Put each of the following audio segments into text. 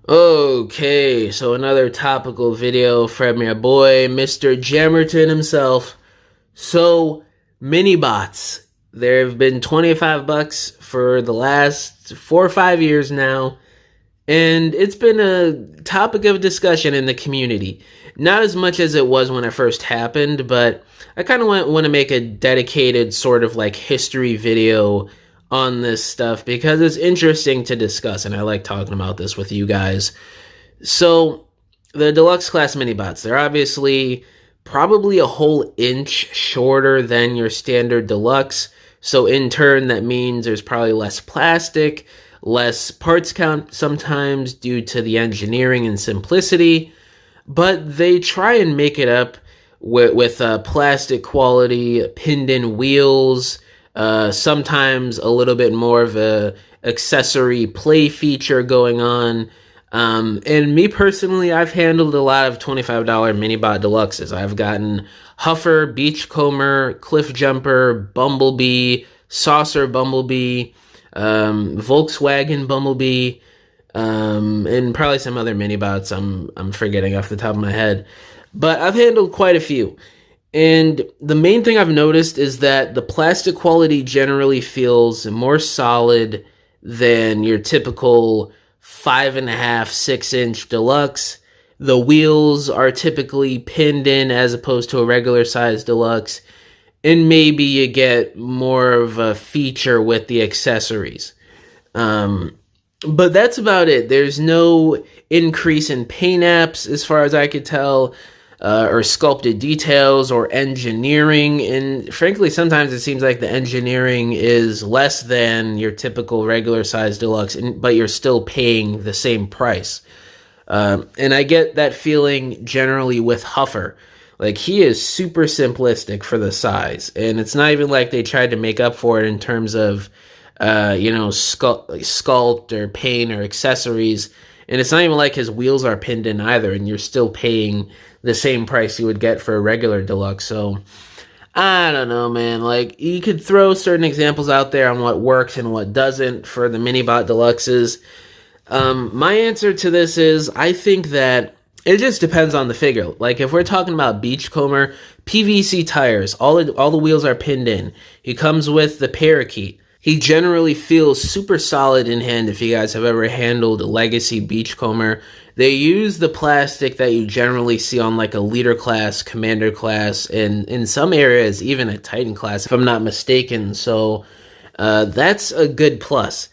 Okay, so another topical video from your boy, Mr. Jammerton himself. So, Minibots. There have been 25 bucks for the last 4 or 5 years now, and it's been a topic of discussion in the community. Not as much as it was when it first happened, but I kind of want to make a dedicated sort of like history video on this stuff because it's interesting to discuss, and I like talking about this with you guys. So, the deluxe class minibots, they're obviously probably a whole inch shorter than your standard deluxe. So, in turn, that means there's probably less plastic, less parts count sometimes due to the engineering and simplicity. But they try and make it up with plastic quality, pinned in wheels, sometimes a little bit more of a accessory play feature going on. And me personally, I've handled a lot of $25 Minibot Deluxes. I've gotten Huffer, Beachcomber, Cliff Jumper, Bumblebee, Saucer Bumblebee, Volkswagen Bumblebee, and probably some other Minibots I'm forgetting off the top of my head. But I've handled quite a few. And the main thing I've noticed is that the plastic quality generally feels more solid than your typical 5.5, 6-inch deluxe. The wheels are typically pinned in as opposed to a regular size deluxe. And maybe you get more of a feature with the accessories. But that's about it. There's no increase in paint apps as far as I could tell. Or sculpted details or engineering, and frankly sometimes it seems like the engineering is less than your typical regular size deluxe, but you're still paying the same price. And I get that feeling generally with Huffer. Like, he is super simplistic for the size, and it's not even like they tried to make up for it in terms of sculpt or paint or accessories. And it's not even like his wheels are pinned in either, and you're still paying the same price you would get for a regular deluxe. So, I don't know, man. Like, you could throw certain examples out there on what works and what doesn't for the Minibot Deluxes. My answer to this is, I think that it just depends on the figure. Like, if we're talking about Beachcomber, PVC tires, all the wheels are pinned in. He comes with the parakeet. He generally feels super solid in hand if you guys have ever handled a Legacy Beachcomber. They use the plastic that you generally see on like a leader class, commander class, and in some areas even a Titan class if I'm not mistaken. So that's a good plus.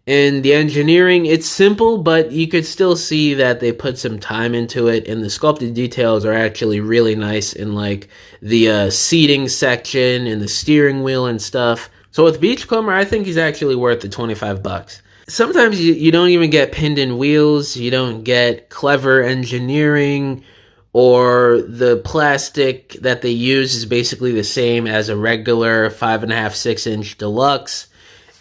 And the engineering, it's simple, but you could still see that they put some time into it, and the sculpted details are actually really nice in like the seating section and the steering wheel and stuff. So with Beachcomber, I think he's actually worth the 25 bucks. Sometimes you don't even get pinned in wheels, you don't get clever engineering, or the plastic that they use is basically the same as a regular 5.5, 6-inch deluxe,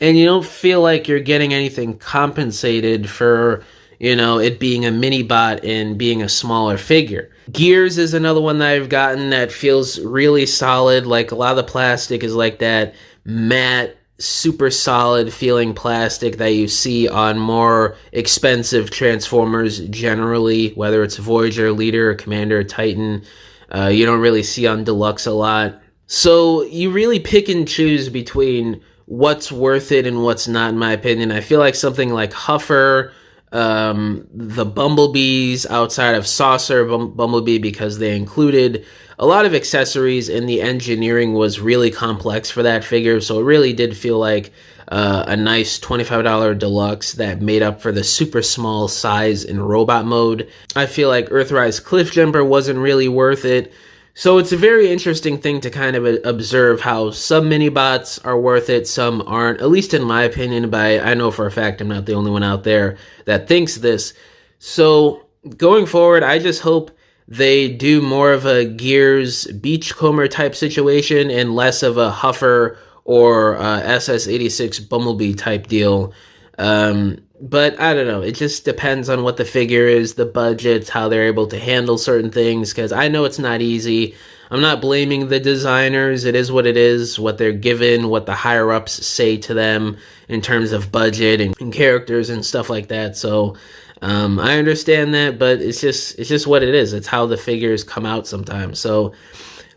and you don't feel like you're getting anything compensated for, it being a Minibot and being a smaller figure. Gears is another one that I've gotten that feels really solid. Like, a lot of the plastic is like that matte, super solid feeling plastic that you see on more expensive Transformers generally, whether it's Voyager, Leader, Commander, Titan. You don't really see on Deluxe a lot. So you really pick and choose between what's worth it and what's not, in my opinion. I feel like something like Huffer, the Bumblebees outside of Saucer Bumblebee, because they included a lot of accessories and the engineering was really complex for that figure, so it really did feel like a nice $25 deluxe that made up for the super small size in robot mode. I feel like Earthrise Cliff Jumper wasn't really worth it. So it's a very interesting thing to kind of observe how some Minibots are worth it, some aren't, at least in my opinion, but I know for a fact I'm not the only one out there that thinks this. So going forward, I just hope they do more of a Gears Beachcomber type situation and less of a Huffer or SS-86 Bumblebee type deal. But I don't know. It just depends on what the figure is, the budgets, how they're able to handle certain things, because I know it's not easy. I'm not blaming the designers. It is what it is, what they're given, what the higher-ups say to them in terms of budget and characters and stuff like that. So I understand that, but it's just what it is. It's how the figures come out sometimes. So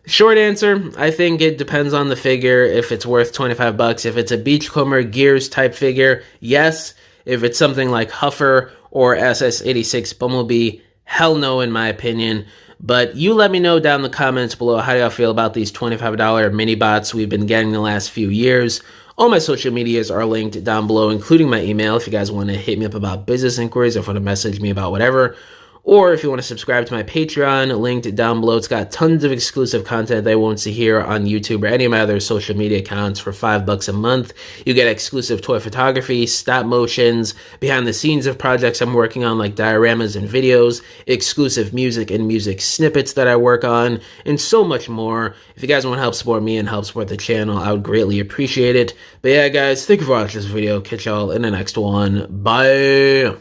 short answer, I think it depends on the figure. If it's worth 25 bucks, if it's a Beachcomber Gears type figure, yes. If it's something like Huffer or SS86 Bumblebee, hell no in my opinion. But you let me know down in the comments below how y'all feel about these $25 mini bots we've been getting the last few years. All my social medias are linked down below, including my email if you guys want to hit me up about business inquiries or if you want to message me about whatever. Or if you want to subscribe to my Patreon, linked down below. It's got tons of exclusive content that I won't see here on YouTube or any of my other social media accounts for $5 a month. You get exclusive toy photography, stop motions, behind the scenes of projects I'm working on like dioramas and videos, exclusive music and music snippets that I work on, and so much more. If you guys want to help support me and help support the channel, I would greatly appreciate it. But yeah, guys, thank you for watching this video. Catch y'all in the next one. Bye!